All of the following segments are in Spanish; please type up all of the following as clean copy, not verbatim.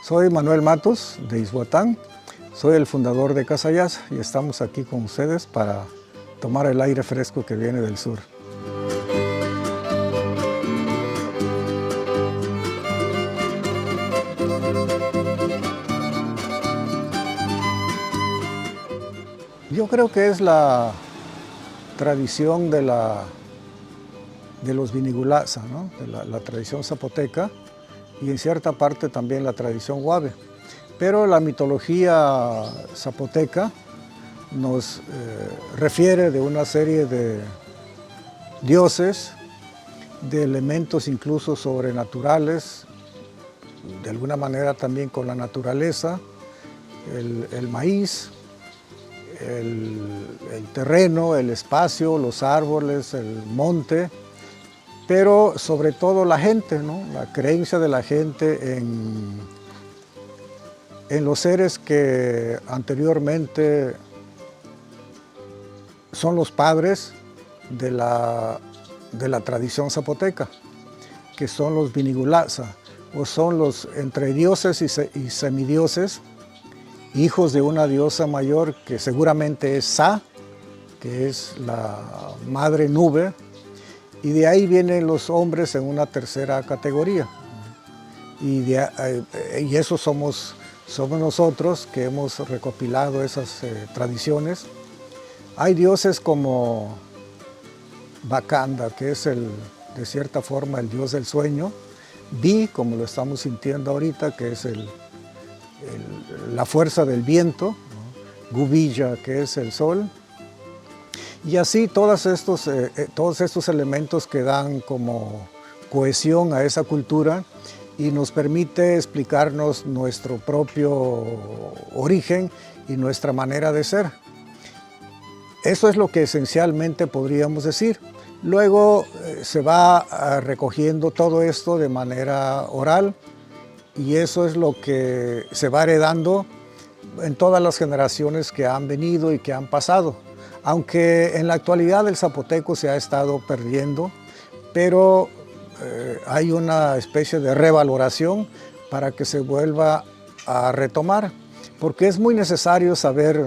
Soy Manuel Matos de Izhuatán, soy el fundador de Casayas y estamos aquí con ustedes para tomar el aire fresco que viene del sur. Yo creo que es la tradición de los Vinigulaza, ¿no? De la tradición zapoteca y en cierta parte también la tradición huave. Pero la mitología zapoteca nos refiere de una serie de dioses, de elementos incluso sobrenaturales, de alguna manera también con la naturaleza, el maíz, el terreno, el espacio, los árboles, el monte, pero sobre todo la gente, ¿no? La creencia de la gente en los seres que anteriormente son los padres de la tradición zapoteca, que son los Vinigulaza, o son los entre dioses y semidioses, hijos de una diosa mayor que seguramente es Sa, que es la madre nube, y de ahí vienen los hombres en una tercera categoría. Y eso somos nosotros que hemos recopilado esas tradiciones. Hay dioses como Bacanda, que es de cierta forma el dios del sueño, Bi, como lo estamos sintiendo ahorita, que es la fuerza del viento, ¿no? Gubilla, que es el sol, y así todos estos elementos que dan como cohesión a esa cultura y nos permite explicarnos nuestro propio origen y nuestra manera de ser. Eso es lo que esencialmente podríamos decir. Luego se va recogiendo todo esto de manera oral y eso es lo que se va heredando en todas las generaciones que han venido y que han pasado. Aunque en la actualidad el zapoteco se ha estado perdiendo, pero hay una especie de revaloración para que se vuelva a retomar, porque es muy necesario saber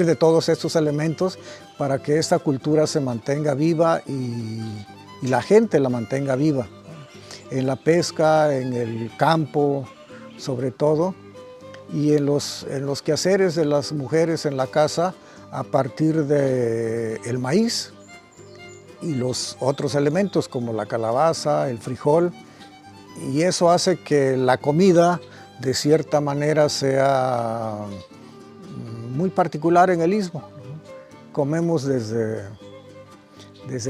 de todos estos elementos para que esta cultura se mantenga viva y la gente la mantenga viva. En la pesca, en el campo, sobre todo, y en los quehaceres de las mujeres en la casa a partir del maíz y los otros elementos como la calabaza, el frijol, y eso hace que la comida de cierta manera sea muy particular en el Istmo. Comemos desde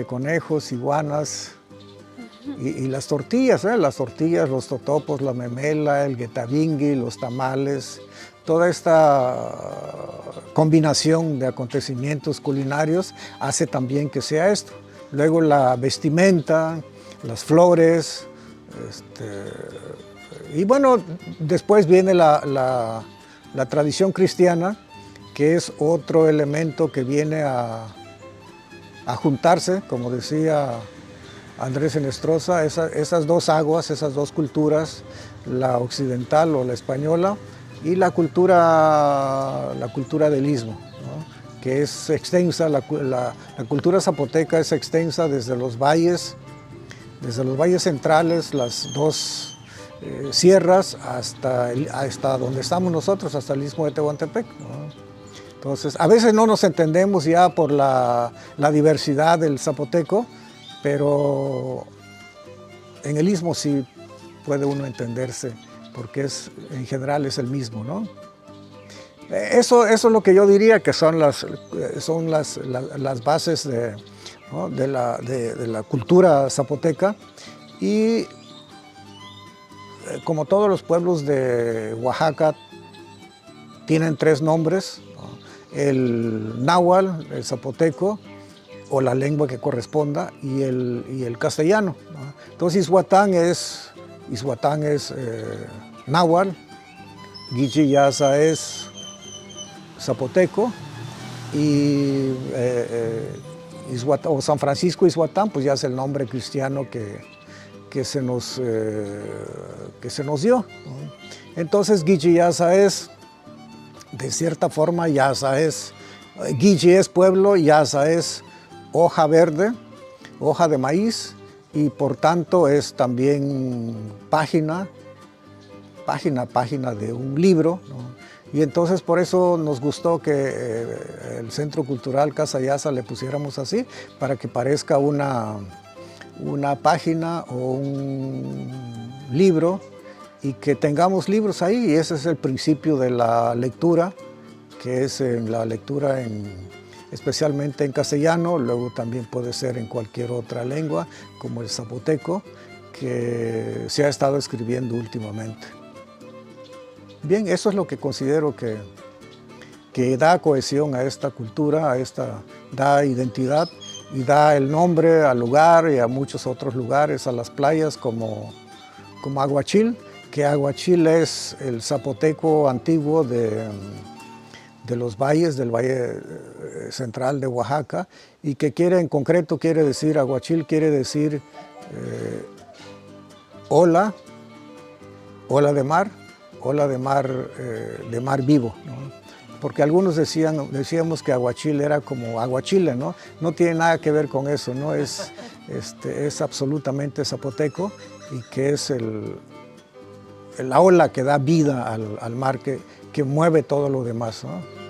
conejos, iguanas y las tortillas, los totopos, la memela, el guetabingui, los tamales, toda esta combinación de acontecimientos culinarios hace también que sea esto. Luego la vestimenta, las flores, y bueno, después viene la tradición cristiana, que es otro elemento que viene a juntarse, como decía Andrés Enestrosa, esas dos aguas, esas dos culturas, la occidental o la española y la cultura del Istmo, ¿no? Que es extensa, la cultura zapoteca es extensa desde los valles centrales, las dos sierras, hasta donde estamos nosotros, hasta el Istmo de Tehuantepec, ¿no? Entonces, a veces no nos entendemos ya por la diversidad del zapoteco, pero en el Istmo sí puede uno entenderse, porque en general es el mismo, ¿no? Eso es lo que yo diría que son las bases ¿no? de la cultura zapoteca. Y como todos los pueblos de Oaxaca tienen tres nombres, ¿no? El náhuatl, el zapoteco, o la lengua que corresponda, y el castellano, ¿no? Entonces Izhuatán es náhuatl, Guichiyaza es zapoteco, y o San Francisco Izhuatán, pues ya es el nombre cristiano que que se nos dio, ¿no? Entonces Guille Yasa es, de cierta forma, Yasa es, Guille es pueblo, Yasa es hoja verde, hoja de maíz, y por tanto es también página de un libro, ¿no? Y entonces por eso nos gustó que el Centro Cultural Casa Yasa le pusiéramos así, para que parezca una página o un libro, y que tengamos libros ahí. Y ese es el principio de la lectura, que es la lectura especialmente en castellano, luego también puede ser en cualquier otra lengua, como el zapoteco, que se ha estado escribiendo últimamente. Bien, eso es lo que considero que da cohesión a esta cultura, da identidad y da el nombre al lugar y a muchos otros lugares, a las playas como Aguachil, que Aguachil es el zapoteco antiguo de los valles, del Valle Central de Oaxaca, y que en concreto quiere decir, Aguachil quiere decir ola de mar vivo, ¿no? Porque algunos decíamos que Aguachil era como aguachile, ¿no? No tiene nada que ver con eso, ¿no? Es absolutamente zapoteco, y que es la ola que da vida al mar, que mueve todo lo demás, ¿no?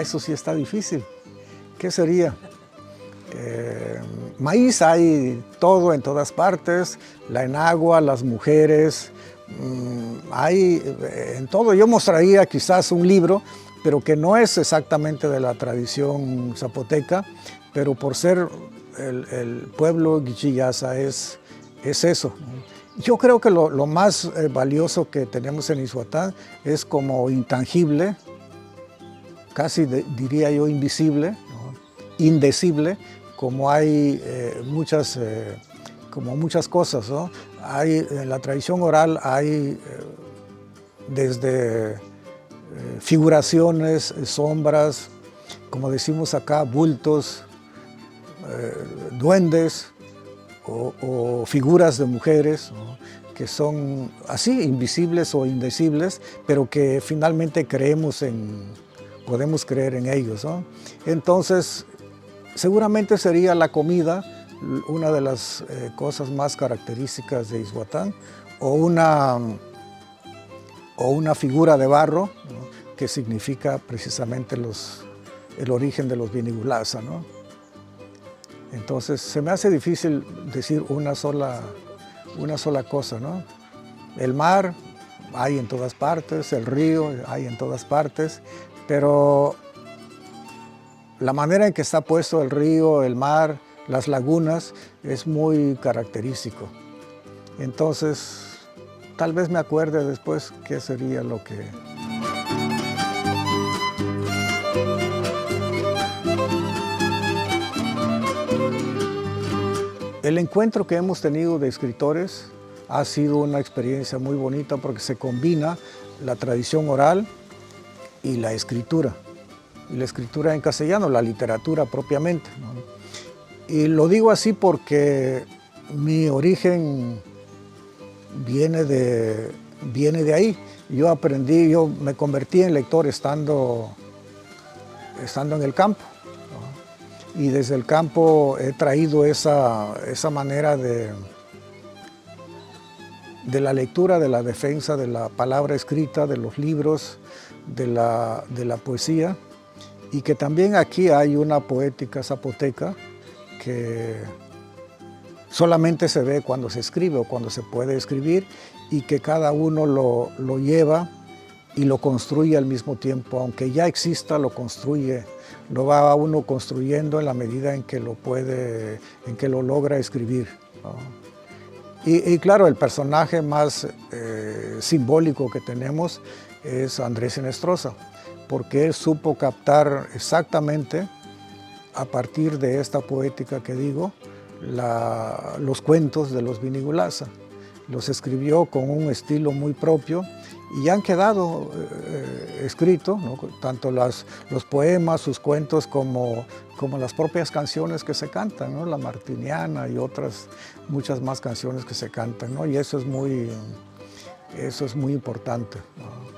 Eso sí está difícil. ¿Qué sería? Maíz hay todo en todas partes, la enagua, las mujeres, hay en todo. Yo mostraría quizás un libro, pero que no es exactamente de la tradición zapoteca, pero por ser el pueblo Guille Yasa es eso. Yo creo que lo más valioso que tenemos en Ixhuatán es como intangible, casi diría yo invisible, ¿no? Indecible, como hay muchas cosas, ¿no? En la tradición oral hay desde figuraciones, sombras, como decimos acá, bultos, duendes o figuras de mujeres, ¿no? Que son así, invisibles o indecibles, pero que finalmente podemos creer en ellos, ¿no? Entonces, seguramente sería la comida una de las cosas más características de Ixhuatán, o una figura de barro, ¿no? Que significa precisamente el origen de los Binigulasa, ¿no? Entonces se me hace difícil decir una sola cosa, ¿no? El mar hay en todas partes, el río hay en todas partes, pero la manera en que está puesto el río, el mar, las lagunas, es muy característico. Entonces, tal vez me acuerde después qué sería lo que... El encuentro que hemos tenido de escritores ha sido una experiencia muy bonita, porque se combina la tradición oral y la escritura en castellano, la literatura propiamente, ¿no? Y lo digo así porque mi origen viene de ahí. Yo me convertí en lector estando en el campo, ¿no? Y desde el campo he traído esa manera de la lectura, de la defensa de la palabra escrita, de los libros, de la poesía, y que también aquí hay una poética zapoteca que solamente se ve cuando se escribe o cuando se puede escribir, y que cada uno lo lleva y lo construye al mismo tiempo. Aunque ya exista, lo construye, lo va uno construyendo en la medida en que lo logra escribir, ¿no? Y claro, el personaje más simbólico que tenemos es Andrés Sinestrosa, porque él supo captar exactamente, a partir de esta poética que digo, los cuentos de los Binigulasa. los escribió con un estilo muy propio y han quedado escritos, ¿no? Tanto los poemas, sus cuentos, como las propias canciones que se cantan, ¿no? La Martiniana y otras, muchas más canciones que se cantan, ¿no? Y eso es muy importante, ¿no?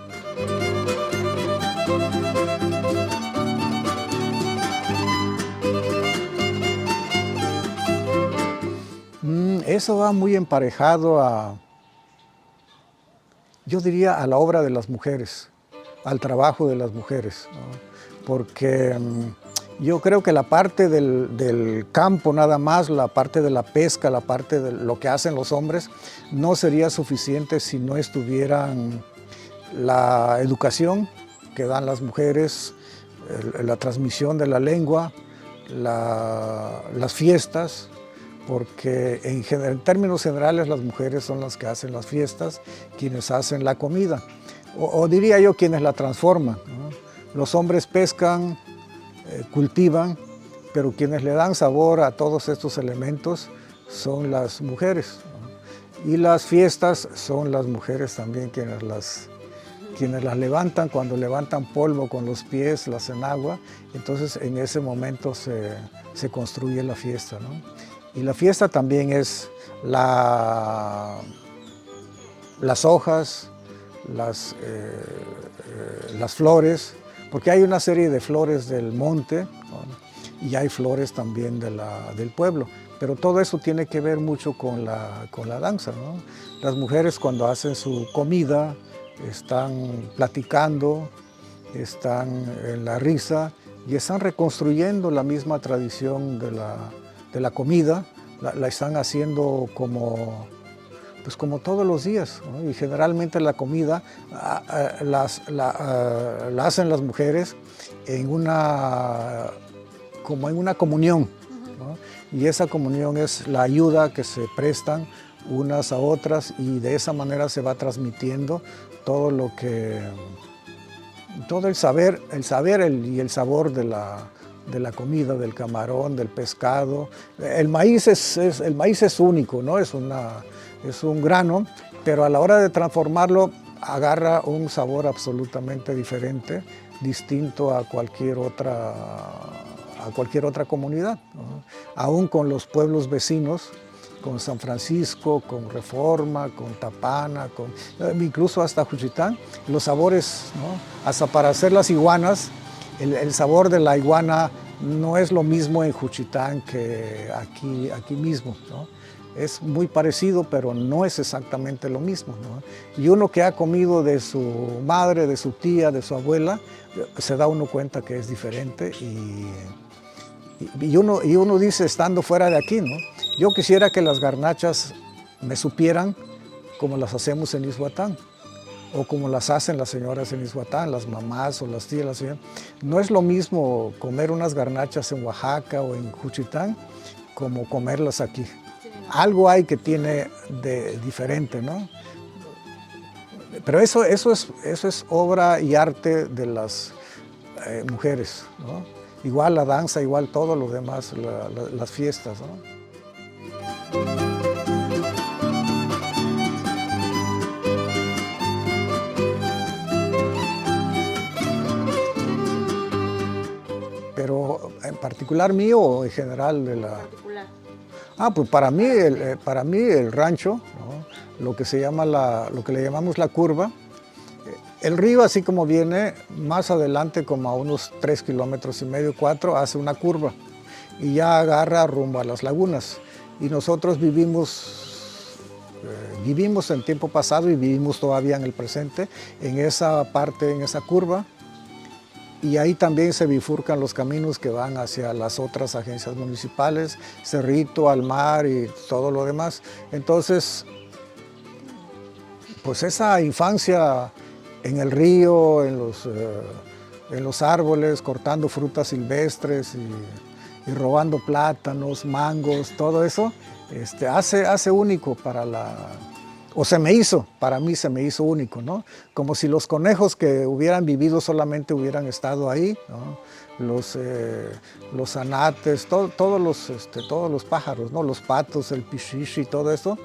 Eso va muy emparejado yo diría, a la obra de las mujeres, al trabajo de las mujeres, ¿no? Porque yo creo que la parte del campo nada más, la parte de la pesca, la parte de lo que hacen los hombres, no sería suficiente si no estuvieran la educación que dan las mujeres, la transmisión de la lengua, las fiestas, porque en términos generales las mujeres son las que hacen las fiestas, quienes hacen la comida, o diría yo quienes la transforman, ¿no? Los hombres pescan, cultivan, pero quienes le dan sabor a todos estos elementos son las mujeres, ¿no? Y las fiestas son las mujeres también quienes las levantan, cuando levantan polvo con los pies, las enagua, entonces en ese momento se construye la fiesta, ¿no? Y la fiesta también es las hojas, las flores, porque hay una serie de flores del monte, ¿no? Y hay flores también del pueblo. Pero todo eso tiene que ver mucho con la danza, ¿no? Las mujeres cuando hacen su comida están platicando, están en la risa y están reconstruyendo la misma tradición de la comida, la están haciendo como todos los días, ¿no? Y generalmente la comida la hacen las mujeres como en una comunión, ¿no? Y esa comunión es la ayuda que se prestan unas a otras y de esa manera se va transmitiendo todo el saber y el sabor de la comida, del camarón, del pescado. El maíz es único, ¿no? Es un grano, pero a la hora de transformarlo agarra un sabor absolutamente diferente, distinto a cualquier otra comunidad, ¿no? Aún con los pueblos vecinos, con San Francisco, con Reforma, con Tapana, incluso hasta Juchitán, los sabores, ¿no? Hasta para hacer las iguanas, el sabor de la iguana no es lo mismo en Juchitán que aquí mismo, ¿no? Es muy parecido, pero no es exactamente lo mismo, ¿no? Y uno que ha comido de su madre, de su tía, de su abuela, se da uno cuenta que es diferente y uno dice, estando fuera de aquí, ¿no? Yo quisiera que las garnachas me supieran como las hacemos en Ixhuatán, o como las hacen las señoras en Ixhuatán, las mamás o las tías, las señoras. No es lo mismo comer unas garnachas en Oaxaca o en Juchitán como comerlas aquí. Sí. Algo hay que tiene de diferente, ¿no? Pero eso es obra y arte de las mujeres, ¿no? Igual la danza, igual todo lo demás, las fiestas, ¿no? Pero en particular mío o en general de la... Particular. Pues para mí el rancho, ¿no? Lo que le llamamos la curva, el río así como viene, más adelante como a unos 3,5 kilómetros, 4, hace una curva y ya agarra rumbo a las lagunas. Y nosotros vivimos en tiempo pasado y vivimos todavía en el presente, en esa parte, en esa curva. Y ahí también se bifurcan los caminos que van hacia las otras agencias municipales, Cerrito, al mar y todo lo demás. Entonces, pues esa infancia en el río, en los árboles, cortando frutas silvestres y robando plátanos, mangos, todo eso, hace único para o se me hizo, para mí se me hizo único, ¿no? Como si los conejos que hubieran vivido solamente hubieran estado ahí, ¿no? Los anates, todos los pájaros, ¿no? Los patos, el pichichi, todo eso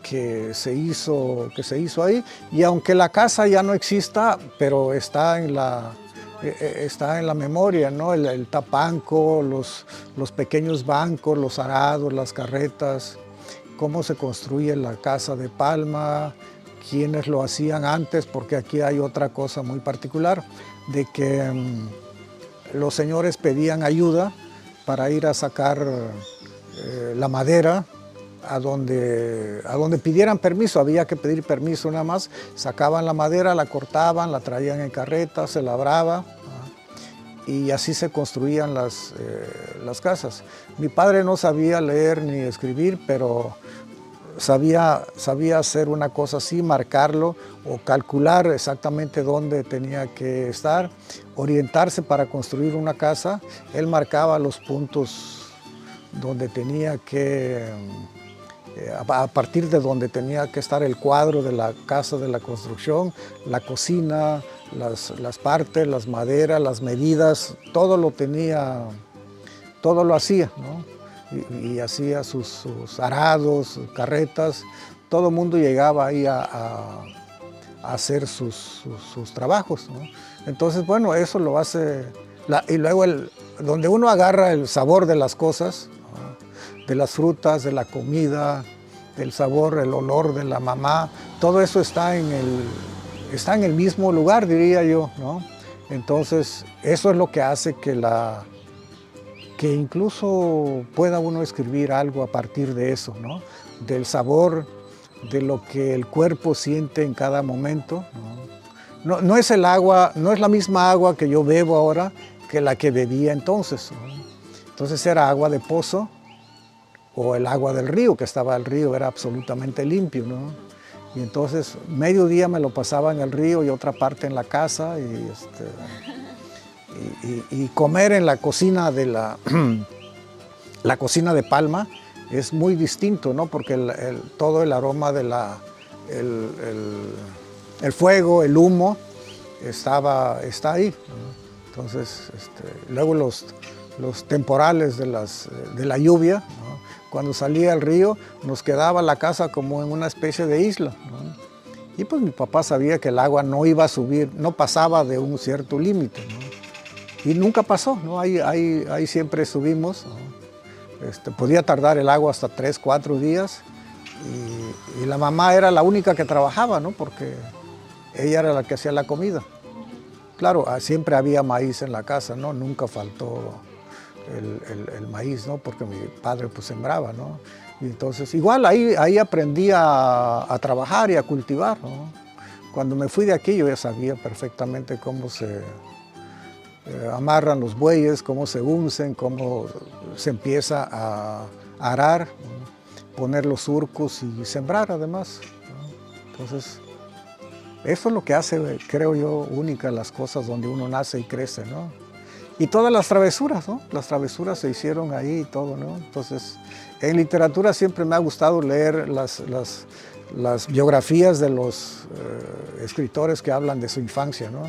que se hizo ahí. Y aunque la casa ya no exista, pero está en la memoria, ¿no? El tapanco, los pequeños bancos, los arados, las carretas, cómo se construye la casa de palma, quiénes lo hacían antes, porque aquí hay otra cosa muy particular, de que los señores pedían ayuda para ir a sacar la madera a donde pidieran permiso, había que pedir permiso nada más, sacaban la madera, la cortaban, la traían en carreta, se labraba, y así se construían las casas. Mi padre no sabía leer ni escribir, pero sabía hacer una cosa así, marcarlo o calcular exactamente dónde tenía que estar, orientarse para construir una casa. Él marcaba los puntos donde tenía que, a partir de donde tenía que estar el cuadro de la casa, de la construcción, la cocina, las partes, las maderas, las medidas, todo lo tenía, todo lo hacía, ¿no? Y hacía sus arados, carretas, todo el mundo llegaba ahí a hacer sus trabajos, ¿no? Entonces, bueno, eso lo hace, y luego donde uno agarra el sabor de las cosas, ¿no? De las frutas, de la comida, del sabor, el olor de la mamá, todo eso está en el mismo lugar, diría yo, ¿no? Entonces, eso es lo que hace que incluso pueda uno escribir algo a partir de eso, ¿no? Del sabor, de lo que el cuerpo siente en cada momento, ¿no? No es el agua, no es la misma agua que yo bebo ahora que la que bebía entonces, ¿no? Entonces era agua de pozo o el agua del río, que estaba el río, era absolutamente limpio, ¿no? Y entonces medio día me lo pasaba en el río y otra parte en la casa, y comer en la cocina de la cocina de palma es muy distinto, ¿no? Porque todo el aroma de el fuego, el humo, está ahí, ¿no? Entonces, luego los temporales de la lluvia, ¿no? Cuando salía el río, nos quedaba la casa como en una especie de isla, ¿no? Y pues mi papá sabía que el agua no iba a subir, no pasaba de un cierto límite, ¿no? Y nunca pasó, ¿no? Ahí siempre subimos, ¿no? Podía tardar el agua hasta 3, 4 días, y la mamá era la única que trabajaba, ¿no? Porque ella era la que hacía la comida. Claro, siempre había maíz en la casa, ¿no? Nunca faltó el maíz, ¿no? Porque mi padre pues sembraba, ¿no? Y entonces, igual ahí aprendí a trabajar y a cultivar, ¿no? Cuando me fui de aquí yo ya sabía perfectamente cómo se amarran los bueyes, cómo se uncen, cómo se empieza a arar, ¿no? Poner los surcos y sembrar además, ¿no? Entonces, eso es lo que hace, creo yo, únicas las cosas donde uno nace y crece, ¿no? Y todas las travesuras, ¿no? Las travesuras se hicieron ahí y todo, ¿no? Entonces, en literatura siempre me ha gustado leer las biografías de los escritores que hablan de su infancia, ¿no?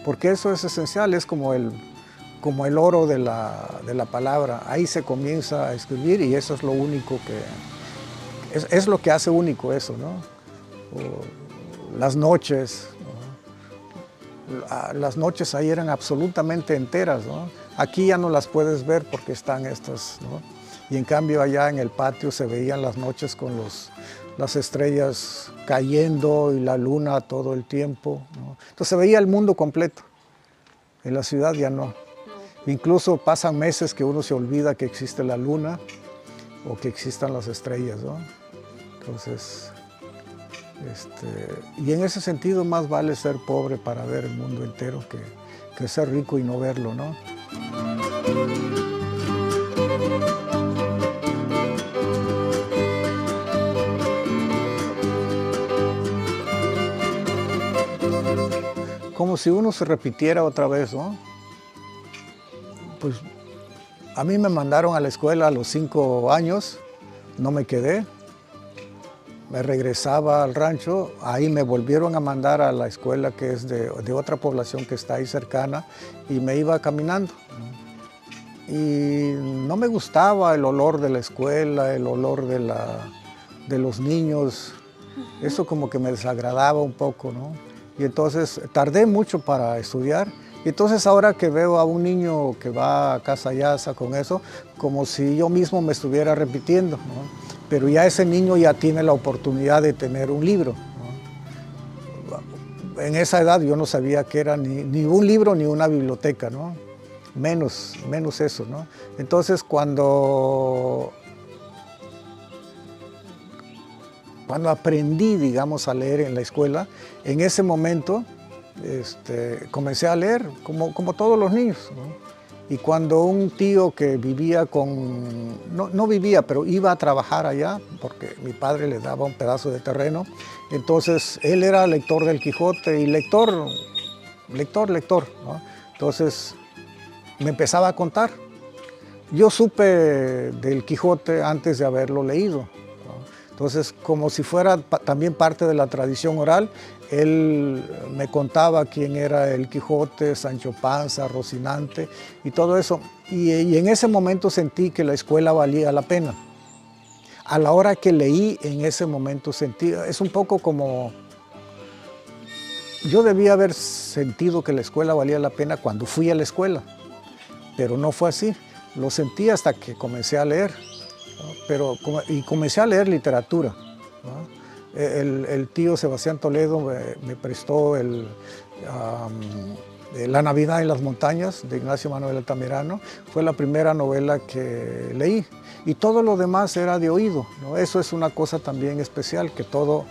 Porque eso es esencial, es como el oro de la palabra. Ahí se comienza a escribir y eso es lo único es lo que hace único eso, ¿no? Las noches, ¿no? Las noches ahí eran absolutamente enteras, ¿no? Aquí ya no las puedes ver porque están estas, ¿no? Y en cambio allá en el patio se veían las noches con las estrellas cayendo y la luna todo el tiempo, ¿no? Entonces se veía el mundo completo. En la ciudad ya no. Incluso pasan meses que uno se olvida que existe la luna o que existan las estrellas, ¿no? Entonces, y en ese sentido más vale ser pobre para ver el mundo entero que ser rico y no verlo, ¿no? Como si uno se repitiera otra vez, ¿no? Pues a mí me mandaron a la escuela a los 5 años, no me quedé. me regresaba al rancho, ahí me volvieron a mandar a la escuela que es de otra población que está ahí cercana y me iba caminando. Y no me gustaba el olor de la escuela, el olor de los niños, eso como que me desagradaba un poco, ¿no? Y entonces tardé mucho para estudiar. Y entonces ahora que veo a un niño que va a Casa Yasa con eso, como si yo mismo me estuviera repitiendo, ¿no? Pero ya ese niño ya tiene la oportunidad de tener un libro, ¿no? En esa edad yo no sabía que era ni un libro ni una biblioteca, ¿no? Menos eso, ¿no? Entonces cuando aprendí, digamos, a leer en la escuela, en ese momento comencé a leer como todos los niños, ¿no? Y cuando un tío que vivía no vivía, pero iba a trabajar allá, porque mi padre le daba un pedazo de terreno, entonces él era lector del Quijote y lector, ¿no? Entonces me empezaba a contar. Yo supe del Quijote antes de haberlo leído, ¿no? Entonces, como si fuera también parte de la tradición oral, él me contaba quién era el Quijote, Sancho Panza, Rocinante y todo eso. Y en ese momento sentí que la escuela valía la pena. A la hora que leí, en ese momento sentí, es un poco como, yo debía haber sentido que la escuela valía la pena cuando fui a la escuela, pero no fue así. Lo sentí hasta que comencé a leer, ¿no? Y comencé a leer literatura, ¿no? El tío Sebastián Toledo me prestó La Navidad en las Montañas, de Ignacio Manuel Altamirano. Fue la primera novela que leí. Y todo lo demás era de oído, ¿no? Eso es una cosa también especial, que todo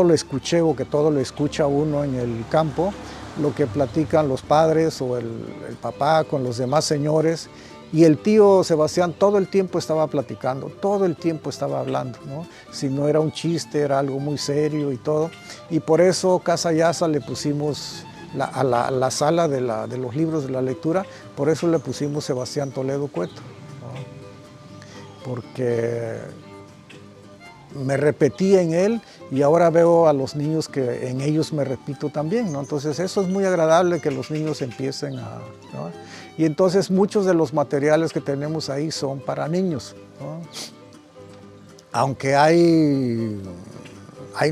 lo escuché o que todo lo escucha uno en el campo, lo que platican los padres o el papá con los demás señores. Y el tío Sebastián todo el tiempo estaba platicando, todo el tiempo estaba hablando, ¿no? Si no era un chiste, era algo muy serio y todo. Y por eso Casa Yasa le pusimos a la sala de los libros de la lectura, por eso le pusimos Sebastián Toledo Cueto, ¿no? Porque me repetí en él y ahora veo a los niños que en ellos me repito también, ¿no? Entonces eso es muy agradable que los niños empiecen ¿no? Y entonces muchos de los materiales que tenemos ahí son para niños, ¿no? Aunque hay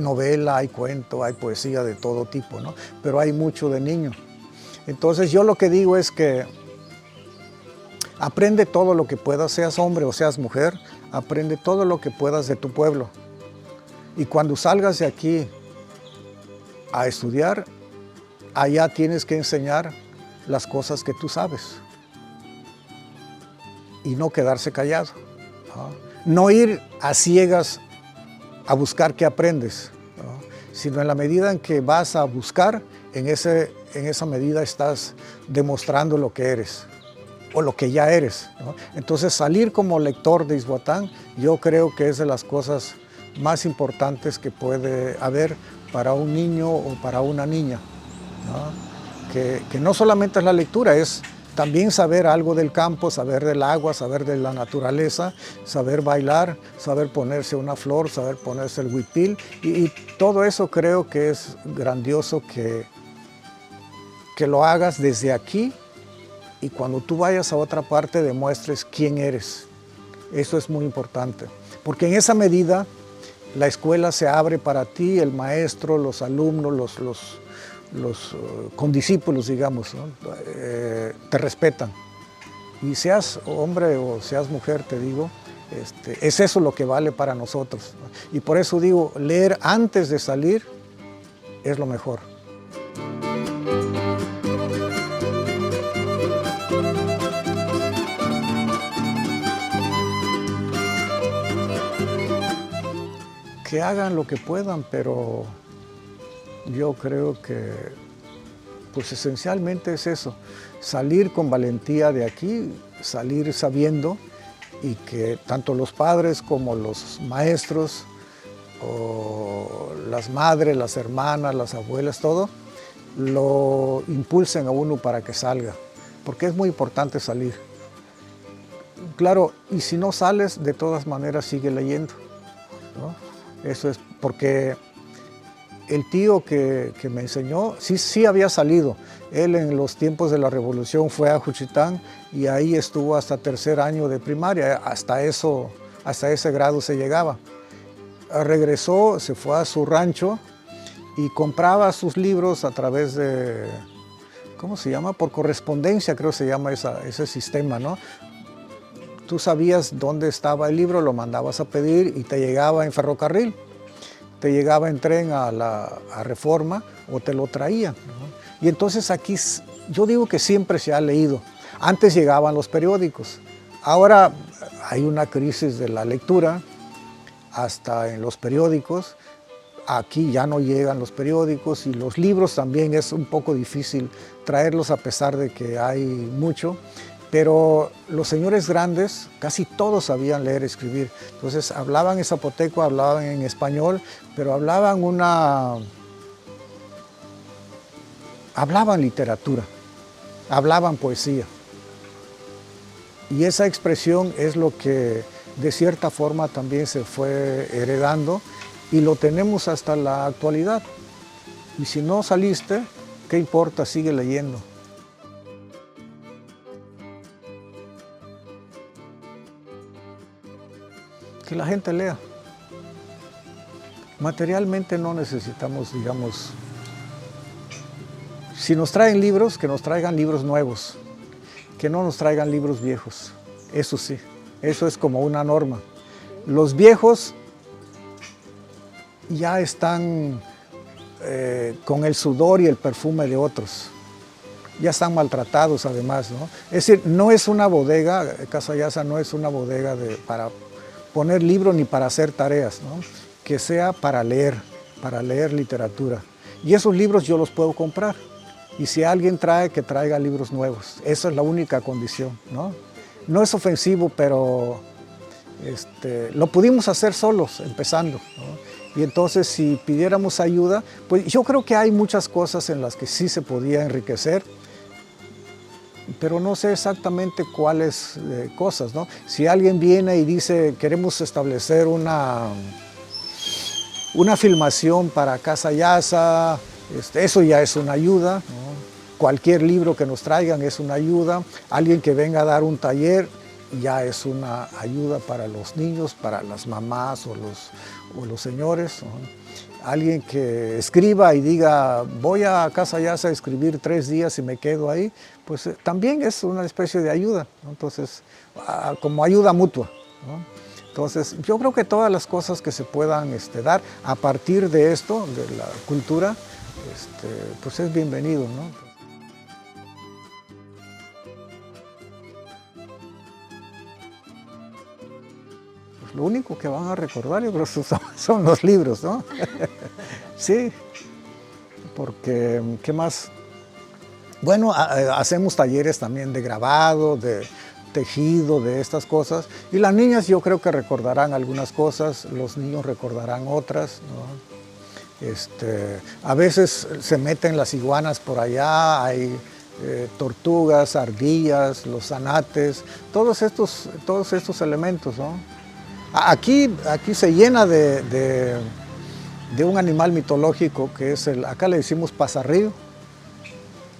novela, hay cuento, hay poesía de todo tipo, ¿no? Pero hay mucho de niño. Entonces yo lo que digo es que aprende todo lo que puedas, seas hombre o seas mujer, aprende todo lo que puedas de tu pueblo. Y cuando salgas de aquí a estudiar, allá tienes que enseñar las cosas que tú sabes. Y no quedarse callado, ¿no? No ir a ciegas a buscar qué aprendes, ¿no? Sino en la medida en que vas a buscar, en esa medida estás demostrando lo que eres o lo que ya eres, ¿no? Entonces salir como lector de Ixhuatán, yo creo que es de las cosas más importantes que puede haber para un niño o para una niña, ¿no? Que no solamente es la lectura, es también saber algo del campo, saber del agua, saber de la naturaleza, saber bailar, saber ponerse una flor, saber ponerse el huipil, y todo eso creo que es grandioso que lo hagas desde aquí, y cuando tú vayas a otra parte demuestres quién eres. Eso es muy importante, porque en esa medida la escuela se abre para ti, el maestro, los alumnos, los condiscípulos, digamos, ¿no? Te respetan. Y seas hombre o seas mujer, te digo, es eso lo que vale para nosotros, ¿no? Y por eso digo, leer antes de salir es lo mejor. Que hagan lo que puedan, pero yo creo que pues esencialmente es eso, salir con valentía de aquí, salir sabiendo, y que tanto los padres como los maestros, o las madres, las hermanas, las abuelas, todo, lo impulsen a uno para que salga, porque es muy importante salir. Claro, y si no sales, de todas maneras sigue leyendo, ¿no? Eso es porque el tío que me enseñó, sí había salido. Él en los tiempos de la Revolución fue a Juchitán y ahí estuvo hasta tercer año de primaria, hasta ese grado se llegaba. Regresó, se fue a su rancho y compraba sus libros a través de, ¿cómo se llama? Por correspondencia, creo que se llama ese sistema, ¿no? Tú sabías dónde estaba el libro, lo mandabas a pedir y te llegaba en ferrocarril, te llegaba en tren a Reforma o te lo traían, ¿no? Y entonces aquí yo digo que siempre se ha leído. Antes llegaban los periódicos, ahora hay una crisis de la lectura, hasta en los periódicos. Aquí ya no llegan los periódicos y los libros también es un poco difícil traerlos a pesar de que hay mucho. Pero los señores grandes, casi todos sabían leer y escribir. Entonces hablaban en zapoteco, hablaban en español, pero hablaban literatura, hablaban poesía. Y esa expresión es lo que de cierta forma también se fue heredando y lo tenemos hasta la actualidad. Y si no saliste, ¿qué importa? Sigue leyendo. Que la gente lea. Materialmente no necesitamos, digamos, si nos traen libros, que nos traigan libros nuevos, que no nos traigan libros viejos. Eso sí, eso es como una norma. Los viejos ya están con el sudor y el perfume de otros. Ya están maltratados además, ¿no? Es decir, no es una bodega, Casa Yasa no es una bodega para poner libros ni para hacer tareas, ¿no? Que sea para leer literatura. Y esos libros yo los puedo comprar. Y si alguien trae, que traiga libros nuevos. Esa es la única condición, ¿no? No es ofensivo, pero lo pudimos hacer solos, empezando, ¿no? Y entonces si pidiéramos ayuda, pues yo creo que hay muchas cosas en las que sí se podía enriquecer, pero no sé exactamente cuáles cosas, ¿no? Si alguien viene y dice, queremos establecer una filmación para Casa Yasa, eso ya es una ayuda, ¿no? Cualquier libro que nos traigan es una ayuda. Alguien que venga a dar un taller ya es una ayuda para los niños, para las mamás o los señores, ¿no? Alguien que escriba y diga, voy a Casa Yasa a escribir 3 días y me quedo ahí, pues también es una especie de ayuda, ¿no? Entonces, como ayuda mutua, ¿no? Entonces, yo creo que todas las cosas que se puedan dar a partir de esto, de la cultura, pues es bienvenido, ¿no? Pues lo único que van a recordar, yo creo, son los libros, ¿no? Sí, porque, ¿qué más? Bueno, hacemos talleres también de grabado, de tejido, de estas cosas. Y las niñas yo creo que recordarán algunas cosas, los niños recordarán otras, ¿no? A veces se meten las iguanas por allá, hay tortugas, ardillas, los zanates, todos estos elementos, ¿no? Aquí se llena de un animal mitológico que es acá le decimos pasarrío,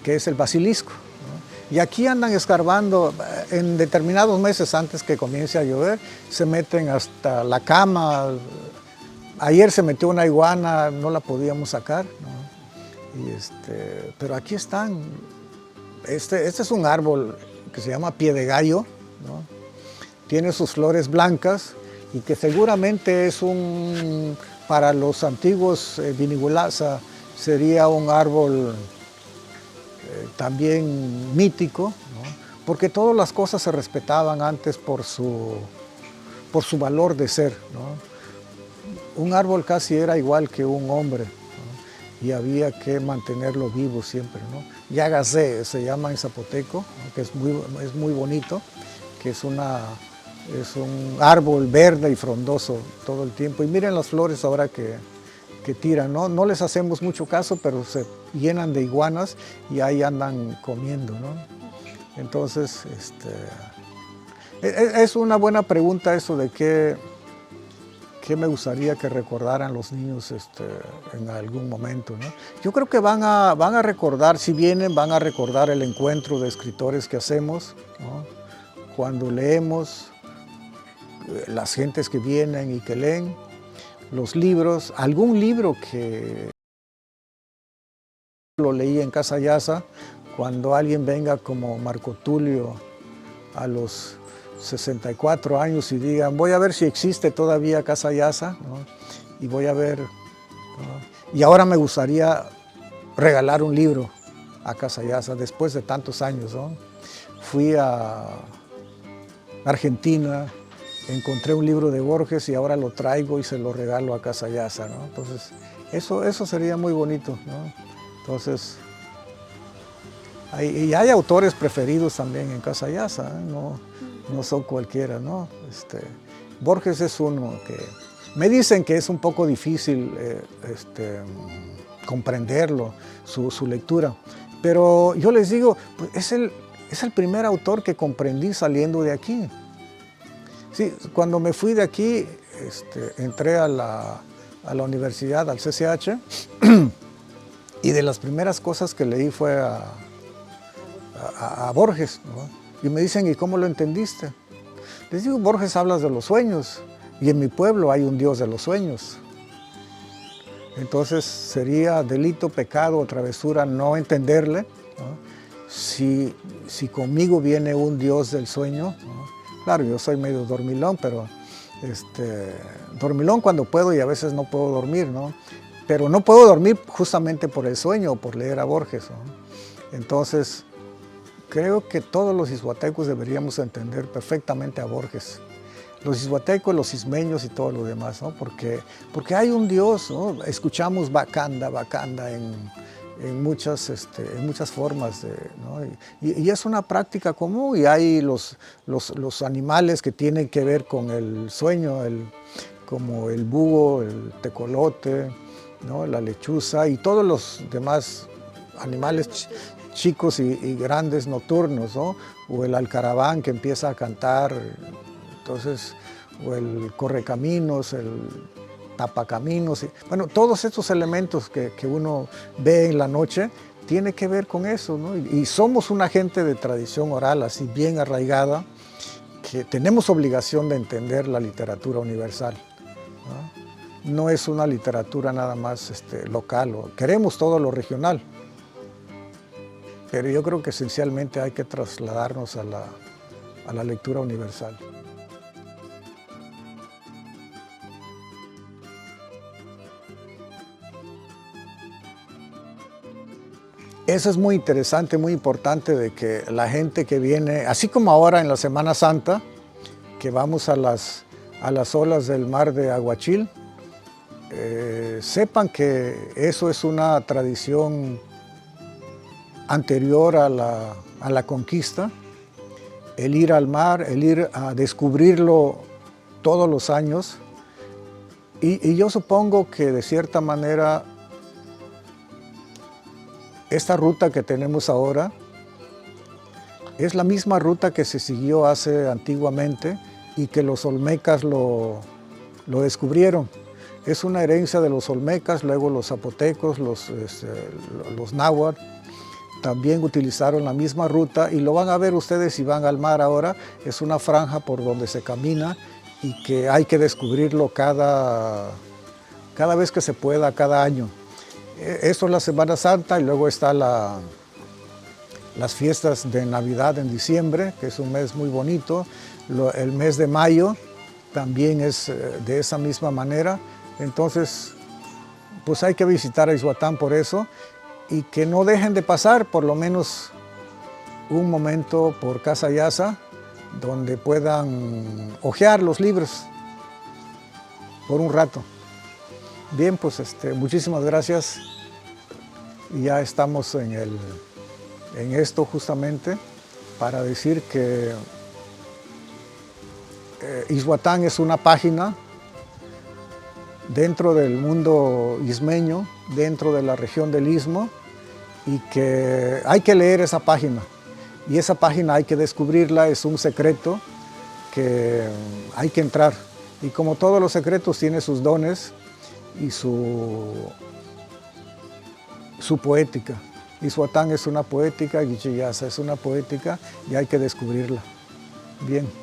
que es el basilisco, ¿no? Y aquí andan escarbando en determinados meses antes que comience a llover, se meten hasta la cama. Ayer se metió una iguana, no la podíamos sacar, ¿no? Pero aquí están. Este es un árbol que se llama pie de gallo, ¿no? Tiene sus flores blancas y que seguramente para los antiguos Binigulasa sería un árbol también mítico, ¿no? Porque todas las cosas se respetaban antes por su valor de ser, ¿no? Un árbol casi era igual que un hombre, ¿no? Y había que mantenerlo vivo siempre, ¿no? Yagacé se llama en zapoteco, ¿no? Que es muy bonito, que es un árbol verde y frondoso todo el tiempo. Y miren las flores ahora que tiran, ¿no? No les hacemos mucho caso, pero se llenan de iguanas y ahí andan comiendo, ¿no? Entonces, es una buena pregunta eso de qué ¿Qué me gustaría que recordaran los niños en algún momento, ¿no? Yo creo que van a recordar, si vienen, van a recordar el encuentro de escritores que hacemos, ¿no? Cuando leemos, las gentes que vienen y que leen, los libros, algún libro que lo leí en Casa Yasa, cuando alguien venga como Marco Tulio a los 64 años y digan, voy a ver si existe todavía Casa Yasa, ¿no? Y voy a ver, ¿no? Y ahora me gustaría regalar un libro a Casa Yasa después de tantos años, ¿no? Fui a Argentina, encontré un libro de Borges y ahora lo traigo y se lo regalo a Casa Yasa, ¿no? Entonces, eso sería muy bonito, ¿no? Entonces, y hay autores preferidos también en Casa Yasa, ¿eh? No son cualquiera, ¿no? Borges es uno que me dicen que es un poco difícil comprenderlo, su lectura, pero yo les digo, pues es el primer autor que comprendí saliendo de aquí. Sí, cuando me fui de aquí, entré a la universidad, al CCH, y de las primeras cosas que leí fue a Borges, ¿no? Y me dicen, ¿y cómo lo entendiste? Les digo, Borges habla de los sueños, y en mi pueblo hay un Dios de los sueños. Entonces sería delito, pecado o travesura no entenderle, ¿no? Si conmigo viene un Dios del sueño, ¿no? Claro, yo soy medio dormilón, pero dormilón cuando puedo y a veces no puedo dormir, ¿no? Pero no puedo dormir justamente por el sueño o por leer a Borges, ¿no? Entonces, creo que todos los ishuatecos deberíamos entender perfectamente a Borges. Los ishuatecos, los ismeños y todo lo demás, ¿no? Porque hay un Dios, ¿no? Escuchamos bacanda en muchas formas, ¿no? Y es una práctica común, y hay los animales que tienen que ver con el sueño, como el búho, el tecolote, ¿no? La lechuza y todos los demás animales chicos y grandes nocturnos, ¿no? O el alcaraván que empieza a cantar, entonces, o el correcaminos, el tapacaminos, bueno, todos estos elementos que uno ve en la noche tiene que ver con eso, ¿no? Y somos una gente de tradición oral así bien arraigada, que tenemos obligación de entender la literatura universal, ¿no? No es una literatura nada más local, queremos todo lo regional, pero yo creo que esencialmente hay que trasladarnos a la lectura universal. Eso es muy interesante, muy importante, de que la gente que viene, así como ahora en la Semana Santa, que vamos a las olas del mar de Aguachil, sepan que eso es una tradición anterior a la conquista, el ir al mar, el ir a descubrirlo todos los años, y yo supongo que de cierta manera esta ruta que tenemos ahora es la misma ruta que se siguió antiguamente y que los olmecas lo descubrieron. Es una herencia de los olmecas, luego los zapotecos, los náhuatl también utilizaron la misma ruta, y lo van a ver ustedes si van al mar ahora. Es una franja por donde se camina y que hay que descubrirlo cada vez que se pueda, cada año. Esto es la Semana Santa, y luego está las fiestas de Navidad en diciembre, que es un mes muy bonito. El mes de mayo también es de esa misma manera. Entonces, pues hay que visitar a Izhuatán por eso, y que no dejen de pasar por lo menos un momento por Casa Yasa, donde puedan hojear los libros por un rato. Bien, pues muchísimas gracias. Y ya estamos en esto justamente para decir que Izhuatán es una página dentro del mundo ismeño, dentro de la región del Istmo, y que hay que leer esa página. Y esa página hay que descubrirla, es un secreto que hay que entrar. Y como todos los secretos, tiene sus dones y su poética. Ixhuatán es una poética, Guichiyasa es una poética y hay que descubrirla. Bien.